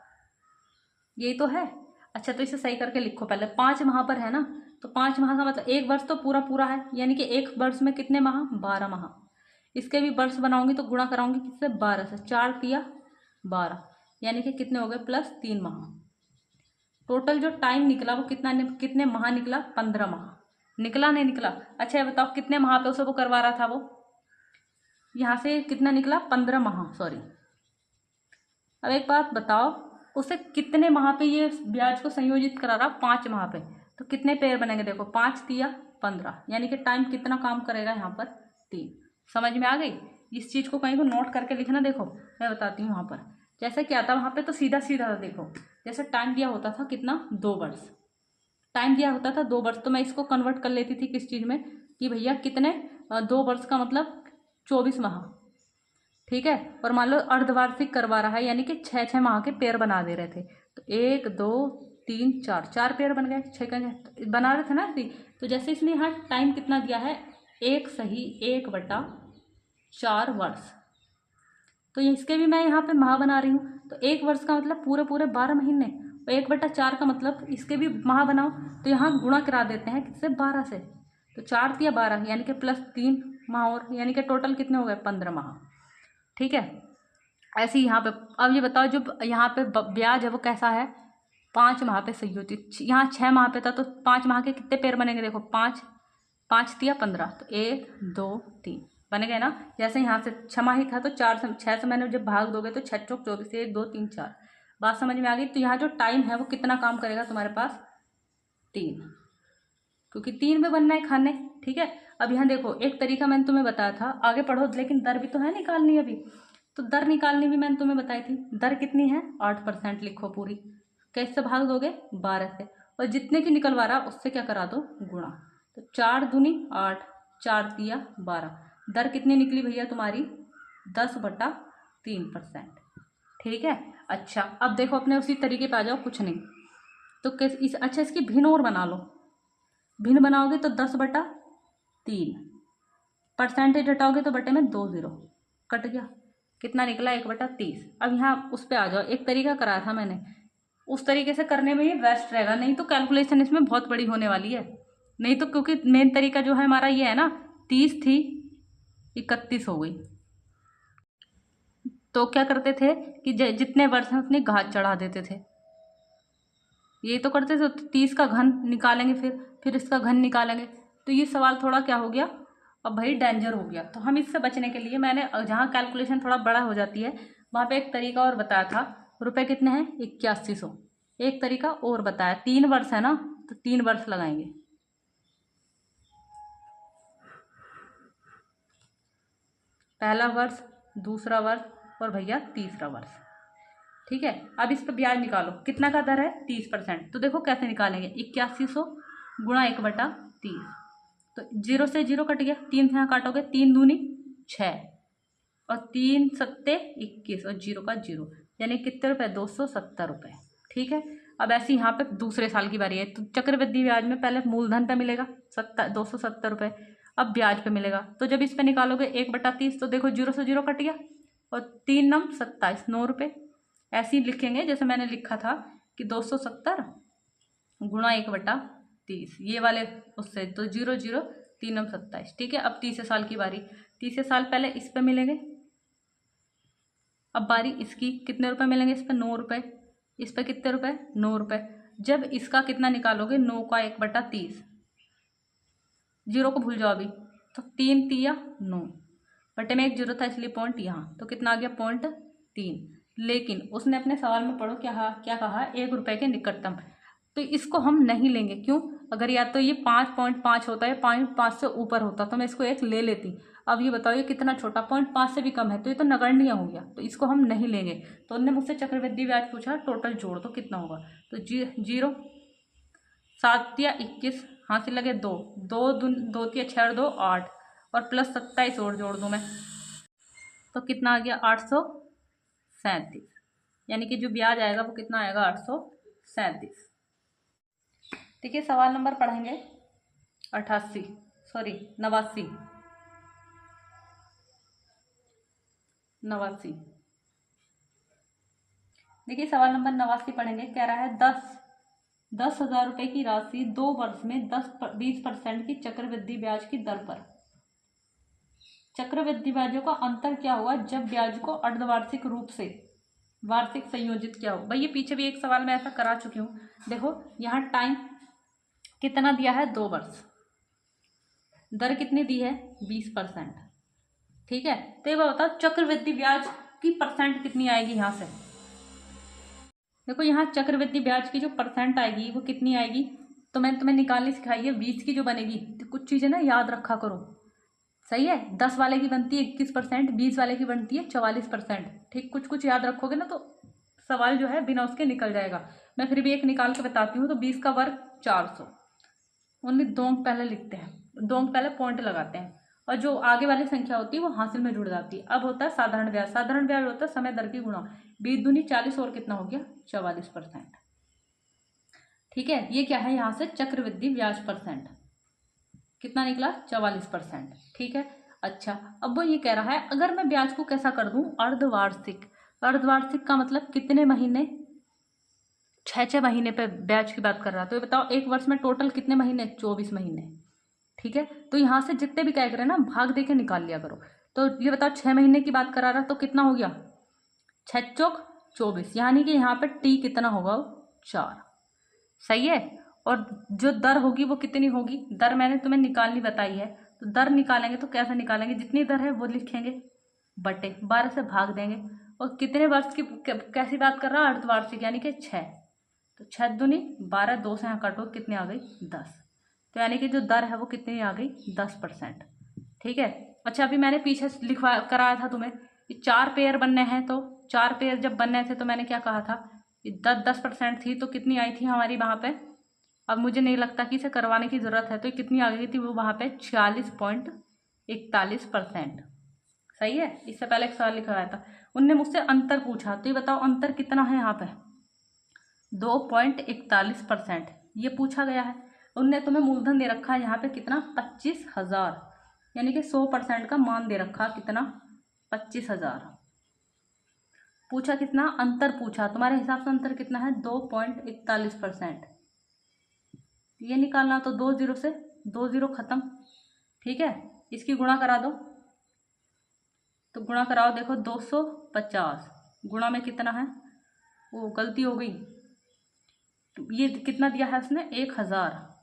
यही तो है। अच्छा तो इसे सही करके लिखो, पहले 5 माह पर है ना, तो 5 माह का मतलब 1 वर्ष तो पूरा पूरा है, यानी कि 1 वर्ष में कितने माह, 12 माह। इसके भी वर्ष बनाऊंगी तो गुणा कराऊंगी किससे, 12 से, 4 तिया 12, यानी कि कितने हो गए +3 माह। टोटल जो टाइम निकला वो कितने माह निकला, 15 माह निकला, नहीं निकला। अच्छा ये बताओ कितने माह पे उसे वो करवा रहा था, वो यहाँ से कितना निकला 15 माह, सॉरी। अब एक बात बताओ, उसे कितने माह पे ये ब्याज को संयोजित करा रहा, 5 माह पे, तो कितने पेयर बनेंगे, देखो 5 तिया 15, यानी कि टाइम कितना काम करेगा यहाँ पर 3। समझ में आ गई, इस चीज़ को कहीं को नोट करके लिखना। देखो मैं बताती हूँ, वहाँ पर जैसे क्या था, वहाँ पे तो सीधा सीधा था। देखो जैसे टाइम दिया होता था कितना, 2 वर्ष टाइम दिया होता था, 2 वर्ष, तो मैं इसको कन्वर्ट कर लेती थी किस चीज़ में, कि भैया कितने 2 वर्ष का मतलब 24 माह। ठीक है, और मान लो अर्धवार्षिक करवा रहा है, यानी कि 6 माह के पेयर बना दे रहे थे, तो 1 2 3 4 पेयर बन गए, 6 का बना रहे थे ना। तो जैसे इसमें यहाँ टाइम कितना दिया है, 1/4 वर्ष, तो इसके भी मैं यहाँ पे माह बना रही हूँ। तो 1 वर्ष का मतलब पूरे पूरे 12 महीने, और 1/4 का मतलब इसके भी माह बनाओ, तो यहाँ गुणा करा देते हैं किससे, 12 से, तो 4 तिया 12, यानी कि +3 माह और, यानी कि टोटल कितने हो गए 15 माह। ठीक है, ऐसे ही यहाँ पे। अब ये बताओ जो यहाँ पे ब्याज है वो कैसा है, 5 माह पे संयोजित। यहाँ 6 माह पे था, तो 5 माह के कितने पेयर बनेंगे, देखो 5 तिया 15, तो 1 2 3 बने गए ना। जैसे यहाँ से 6 माह ही था, तो 6 से मैंने जब भाग दोगे तो 6 चौक 24, 1 2 3 4, बात समझ में आ गई। तो यहाँ जो टाइम है वो कितना काम करेगा तुम्हारे पास, 3, क्योंकि 3 में बनना है खाने। ठीक है, अब यहाँ देखो एक तरीका मैंने तुम्हें बताया था, आगे पढ़ो, लेकिन दर भी तो है निकालनी अभी, तो दर निकालनी भी मैंने तुम्हें बताई थी। दर कितनी है, 8% लिखो पूरी, कैसे भाग दोगे 12 से, और जितने की निकलवा रहा उससे क्या करा दो, गुणा। तो 4 दूनी 8, 4 तिया 12, दर कितनी निकली भैया तुम्हारी 10/3%। ठीक है, अच्छा अब देखो अपने उसी तरीके पे आ जाओ, कुछ नहीं तो अच्छा इसकी भिन्न और बना लो, भिन्न बनाओगे तो 10/3, परसेंटेज हटाओगे तो बटे में 2 0 कट गया, कितना निकला 1/30। अब यहाँ उस पर आ जाओ, एक तरीका कराया था मैंने, उस तरीके से करने में ये बेस्ट रहेगा, नहीं तो कैलकुलेशन इसमें बहुत बड़ी होने वाली है। नहीं तो क्योंकि मेन तरीका जो है हमारा ये है ना, 30 थी 31 हो गई, तो क्या करते थे कि जितने वर्ष हैं उतनी घात चढ़ा देते थे, यही तो करते थे। 30 का घन निकालेंगे, फिर इसका घन निकालेंगे, तो ये सवाल थोड़ा क्या हो गया, अब भाई डेंजर हो गया। तो हम इससे बचने के लिए मैंने जहाँ कैलकुलेशन थोड़ा बड़ा हो जाती है वहाँ पे एक तरीका और बताया था। रुपए कितने हैं? 8100। एक तरीका और बताया, 3 वर्ष है ना, तो 3 वर्ष लगाएंगे। पहला वर्ष, दूसरा वर्ष और भैया तीसरा वर्ष। ठीक है, अब इस पर ब्याज निकालो। कितना का दर है? 30%। तो देखो कैसे निकालेंगे, 8100 गुणा 1/30। तो 0 से 0 कट गया, 3 से यहाँ काटोगे, 3 दूनी 6 और 3 सत्ते 21 और 0 का 0, यानी कितने रुपए? 270 रुपये। ठीक है, अब ऐसे यहाँ पे दूसरे साल की बारी है। तो चक्रवृद्धि ब्याज में पहले मूलधन पे मिलेगा 270 रुपये, अब ब्याज पे मिलेगा। तो जब इस पे निकालोगे 1/30, तो देखो 0 से 0 कट गया और 3 नम 27, 9 रुपये। ऐसे ही लिखेंगे जैसे मैंने लिखा था कि 270 गुणा 1/30, ये वाले उससे, तो 0 0 3 नम 27। ठीक है, अब तीसरे साल की बारी। तीसरे साल पहले इस पे मिलेंगे, अब बारी इसकी। कितने रुपए मिलेंगे इस पे? 9 रुपये। इस पे कितने रुपए? 9 रुपये। जब इसका कितना निकालोगे, 9 का 1/30, 0 को भूल जाओ अभी, तो 3 तिया 9, बटे में 1 जीरो था इसलिए पॉइंट यहाँ, तो कितना आ गया? 0.3। लेकिन उसने अपने सवाल में पढ़ो क्या कहा? 1 रुपये के निकटतम। तो इसको हम नहीं लेंगे। क्यों? अगर या तो ये 5.5 होता है, 5.5 से ऊपर होता तो मैं इसको 1 ले लेती। अब ये बताओ ये कितना छोटा, 0.5 से भी कम है, तो ये तो नगण्य हो गया, तो इसको हम नहीं लेंगे। तो उन्होंने मुझसे चक्रवृद्धि ब्याज पूछा, टोटल जोड़ दो कितना होगा। तो 0 7 या 21, हाथ से लगे 2 2 2 तिया 6 और 2 8 और प्लस 27 और जोड़ दूँ मैं, तो कितना आ गया? 837। यानी कि जो ब्याज आएगा वो कितना आएगा? 837। देखिए सवाल नंबर पढ़ेंगे 88, सॉरी 89। देखिए सवाल नंबर 89 पढ़ेंगे। कह रहा है 10,000 रुपये की राशि 2 वर्ष में 20% की चक्रवृद्धि ब्याज की दर पर। चक्रवृद्धि ब्याजों का अंतर क्या हुआ जब ब्याज को अर्धवार्षिक रूप से वार्षिक संयोजित किया हो। भाई ये पीछे भी एक सवाल मैं ऐसा करा चुकी हूँ। देखो यहाँ टाइम कितना दिया है? 2 वर्ष। दर कितनी दी है? 20%। ठीक है, तो ये बताओ चक्रवृद्धि ब्याज की परसेंट कितनी आएगी यहाँ से। देखो यहाँ चक्रवृद्धि ब्याज की जो परसेंट आएगी वो कितनी आएगी, तो मैंने तुम्हें निकालनी सिखाई है। 20 की जो बनेगी, तो कुछ चीज़ें ना याद रखा करो। सही है, 10 वाले की बनती है 21%, 20 वाले की बनती है 44%। ठीक, कुछ कुछ याद रखोगे ना तो सवाल जो है बिना उसके निकल जाएगा। मैं फिर भी एक निकाल के बताती हूँ। तो 20 का वर्ग 400, उनमें 2 अंक पहले लिखते हैं, 2 अंक पहले पॉइंट लगाते हैं, और जो आगे वाली संख्या होती है वो हासिल में जुड़ जाती है। अब होता है साधारण ब्याज। साधारण ब्याज होता है समय दर की गुणा, 20 दूनी 40 और कितना हो गया? 44%। ठीक है, ये क्या है? यहाँ से चक्रवृद्धि ब्याज परसेंट कितना निकला? 44%। ठीक है, अच्छा अब वो ये कह रहा है अगर मैं ब्याज को कैसा कर दूं? अर्धवार्षिक। अर्धवार्षिक का मतलब कितने महीने? 6 महीने पे ब्याज की बात कर रहा है। तो ये बताओ एक वर्ष में टोटल कितने महीने? 24 महीने। ठीक है, तो यहाँ से जितने भी क्या करें ना, भाग दे के निकाल लिया करो। तो ये बताओ 6 महीने की बात करा रहा, तो कितना हो गया? 6 चौक 24, यानी कि यहाँ पे टी कितना होगा? 4। सही है, और जो दर होगी वो कितनी होगी? दर मैंने तुम्हें निकालनी बताई है। तो दर निकालेंगे तो कैसे निकालेंगे? जितनी दर है वो लिखेंगे बटे 12 से भाग देंगे। और कितने वर्ष की कैसी बात कर रहा है? अर्धवार्षिक, यानी कि 6। तो 6 दूनी 12, 2 से यहाँ काटो, कितनी आ गई? 10। तो यानी कि जो दर है वो कितनी आ गई? 10%। ठीक है, अच्छा अभी मैंने पीछे लिखवा कराया था तुम्हें कि 4 पेयर बनने हैं। तो 4 पेयर जब बनने थे तो मैंने क्या कहा था? 10% थी, तो कितनी आई थी हमारी वहाँ पे? अब मुझे नहीं लगता कि इसे करवाने की ज़रूरत है। तो कितनी आ गई थी वो वहाँ पे? 46.41%। सही है, इससे पहले एक सवाल लिखवाया था। उनने मुझसे अंतर पूछा, तो ये बताओ अंतर कितना है यहाँ पे? 2.41% ये पूछा गया है। उनने तुम्हें मूलधन दे रखा है यहाँ पे कितना? 25,000, यानी कि 100% का मान दे रखा। कितना? 25,000। पूछा कितना? अंतर पूछा। तुम्हारे हिसाब से अंतर कितना है? 2.41%। ये निकालना, तो 2 0 से 2 0 खत्म। ठीक है, इसकी गुणा करा दो, तो गुणा कराओ। देखो 250 गुणा में कितना है? वो गलती हो गई, तो ये कितना दिया है उसने? 1,000।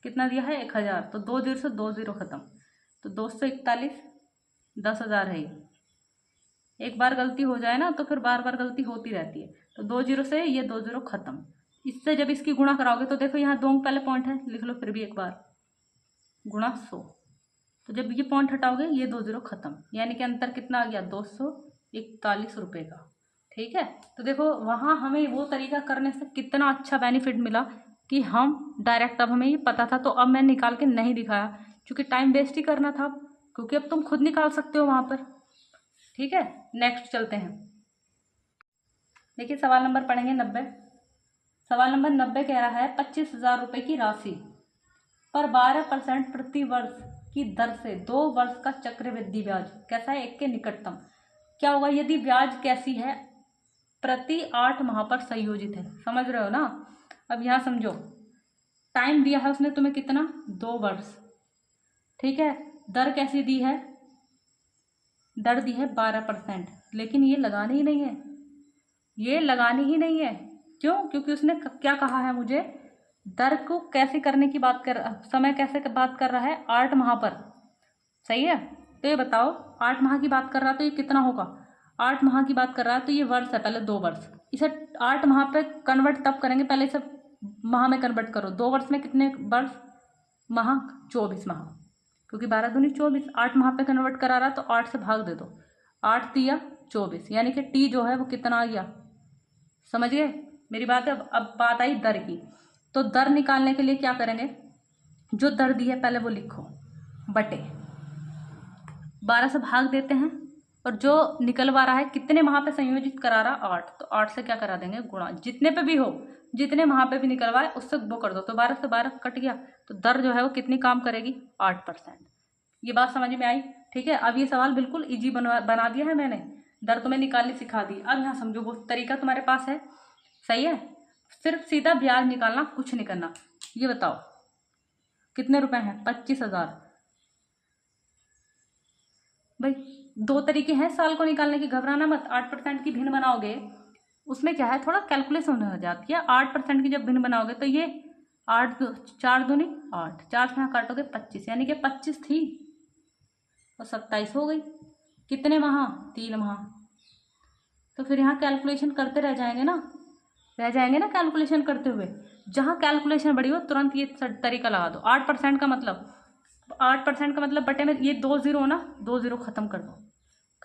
कितना दिया है 1000, तो 2 जीरो से 2 जीरो खत्म, तो 241, 10,000 है ये। एक बार गलती हो जाए ना तो फिर बार बार गलती होती रहती है। तो 2 जीरो से ये 2 जीरो खत्म। इससे जब इसकी गुणा कराओगे तो देखो यहाँ 2 पहले पॉइंट है, लिख लो फिर भी एक बार, गुणा 100। तो जब ये पॉइंट हटाओगे ये 2 जीरो खत्म, यानी कि अंतर कितना आ गया 241 रुपये का। ठीक है, तो देखो वहाँ हमें वो तरीका करने से कितना अच्छा बेनिफिट मिला कि हम डायरेक्ट, अब हमें ये पता था तो अब मैं निकाल के नहीं दिखाया क्योंकि टाइम वेस्ट ही करना था, क्योंकि अब तुम खुद निकाल सकते हो वहाँ पर। ठीक है, नेक्स्ट चलते हैं। देखिए सवाल नंबर पढ़ेंगे 90। सवाल नंबर 90 कह रहा है 25,000 रुपये की राशि पर 12% प्रति वर्ष की दर से 2 वर्ष का चक्रवृद्धि ब्याज कैसा है, 1 के निकटतम। क्या होगा यदि ब्याज कैसी है, प्रति 8 माह पर संयोजित है। समझ रहे हो ना। अब यहाँ समझो, टाइम दिया है उसने तुम्हें कितना, 2 वर्ष। ठीक है, दर कैसी दी है, दर दी है 12%, लेकिन ये लगानी ही नहीं है, ये लगानी ही नहीं है। क्यों, क्योंकि उसने क्या कहा है मुझे, दर को कैसे करने की बात कर, समय कैसे बात कर रहा है, 8 माह पर। सही है, तो ये बताओ 8 माह की बात कर रहा है तो ये कितना होगा, 8 माह की बात कर रहा है तो ये वर्ष है, पहले 2 वर्ष। इसे 8 माह पे कन्वर्ट तब करेंगे, पहले इसे माह में कन्वर्ट करो। 2 वर्ष में कितने वर्ष, माह 24 माह, क्योंकि 12 दूनी 24, 8 माह पे कन्वर्ट करा रहा तो 8 से भाग दे दो, 8 तिया 24, यानी कि टी जो है वो कितना आ गया। समझ गए मेरी बात है। अब बात आई दर की, तो दर निकालने के लिए क्या करेंगे, जो दर दी है पहले वो लिखो, बटे 12 से भाग देते हैं, और जो निकलवा रहा है कितने माह पे संयोजित करा रहा, 8, तो 8 से क्या करा देंगे गुणा, जितने पे भी हो, जितने माह पे भी निकलवाए उससे वो कर दो, तो 12 से 12 कट गया, तो दर जो है वो कितनी काम करेगी, 8%। ये बात समझ में आई। ठीक है, अब ये सवाल बिल्कुल इजी बना दिया है मैंने, दर तुम्हें निकालनी सिखा दी। अब यहाँ समझो वो तरीका तुम्हारे पास है, सही है, सिर्फ सीधा ब्याज निकालना, कुछ नहीं करना। ये बताओ कितने रुपए हैं, 25,000। भाई 2 तरीके हैं साल को निकालने की, घबराना मत। 8% की भिन्न बनाओगे उसमें क्या है, थोड़ा कैलकुलेशन हो जाती है। 8% की जब भिन्न बनाओगे तो ये 8 4 दूनी 8, 4 से यहाँ काटोगे 25, यानी कि 25 थी और 27 हो गई। कितने माह, 3 माह। तो फिर यहाँ कैलकुलेशन करते रह जाएंगे ना, कैलकुलेशन करते हुए। जहाँ कैलकुलेशन बड़ी हो तुरंत ये तरीका लगा दो। 8% का मतलब, 8% का मतलब बटे में ये 2 जीरो ना, 2 जीरो खत्म कर दो।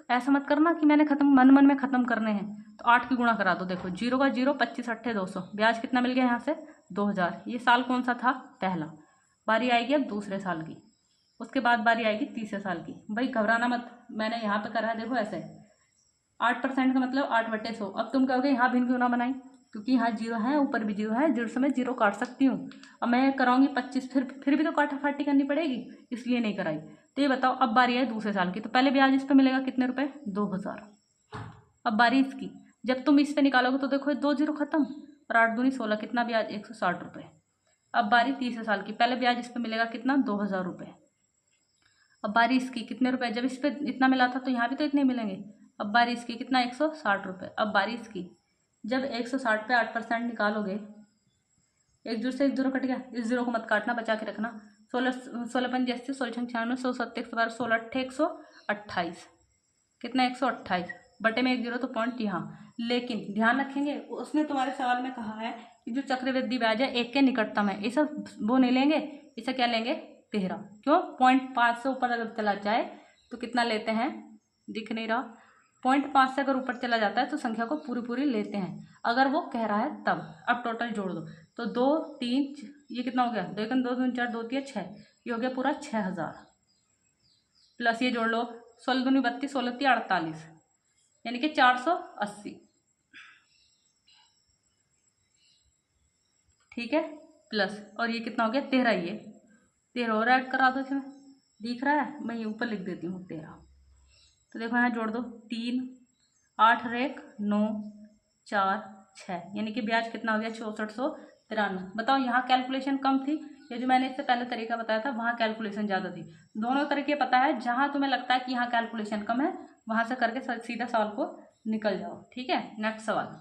ऐसा मत करना कि मैंने खत्म, मन में खत्म करने हैं, तो 8 की गुणा करा दो। देखो 0 का 0, 25 अट्ठे 200, ब्याज कितना मिल गया यहाँ से 2000। ये साल कौन सा था, पहला। बारी आएगी अब दूसरे साल की, उसके बाद बारी आएगी तीसरे साल की। भाई घबराना मत, मैंने यहाँ पे करा है देखो ऐसे। 8% का मतलब 8/100। अब तुम कहोगे यहाँ भिन्न क्यों ना बनाई, क्योंकि यहाँ 0 है, ऊपर भी 0 है, 0 से मैं 0 काट सकती हूँ। अब मैं कराऊंगी 25, फिर भी तो काटाफाटी करनी पड़ेगी, इसलिए नहीं कराई। तो ये बताओ अब बारी है दूसरे साल की, तो पहले ब्याज इस पे मिलेगा कितने रुपए, 2000। अब बारी इसकी, जब तुम इस पे निकालोगे तो देखो 2 जीरो खत्म, और 8 दूनी 16, कितना ब्याज 160 रुपये। अब बारी तीसरे साल की, पहले ब्याज इस पे मिलेगा कितना 2000 रुपये। अब बारी इसकी कितने रुपए, जब इस पे इतना मिला था तो यहाँ भी तो इतने मिलेंगे। अब बारी इसकी कितना 160 रुपये। अब बारी इसकी, जब 160 पे 8% निकालोगे, एक जीरो से एक जीरो कट गया, इस जीरो को मत काटना, बचा के रखना। 16 पंजे 80, 16 छंग 96, 100 7 112, 16 अट्ठे 128, कितना 128, बटे में एक जीरो तो पॉइंट यहाँ। लेकिन ध्यान रखेंगे उसने तुम्हारे सवाल में कहा है कि जो चक्रवृद्धि ब्याज है 1 के निकटतम है, इसे वो नहीं लेंगे, इसे क्या लेंगे 13। क्यों, 0.5 से ऊपर अगर चला जाए तो कितना लेते हैं, दिख नहीं रहा, 0.5 से अगर ऊपर चला जाता है तो संख्या को पूरी पूरी लेते हैं, अगर वो कह रहा है तब। अब टोटल जोड़ दो, तो 2 3, ये कितना हो गया, 2 1 2 2 4 2 3 6, ये हो गया पूरा 6000, प्लस ये जोड़ लो 16 दूनी 32, 16 3 48, यानी कि 480। ठीक है, प्लस और ये कितना हो गया 13, ये 13 और ऐड करा दो इसमें, दिख रहा है, मैं ये ऊपर लिख देती हूँ 13। तो देखो यहाँ जोड़ दो, 3 8 रेख 9 4 6, यानी कि ब्याज कितना हो गया 6493। बताओ यहाँ कैलकुलेशन कम थी, ये जो मैंने इससे पहले तरीका बताया था वहाँ कैलकुलेशन ज़्यादा थी। दोनों तरीके पता है, जहाँ तुम्हें लगता है कि यहाँ कैलकुलेशन कम है वहाँ से करके सीधा सवाल को निकल जाओ। ठीक है, नेक्स्ट सवाल।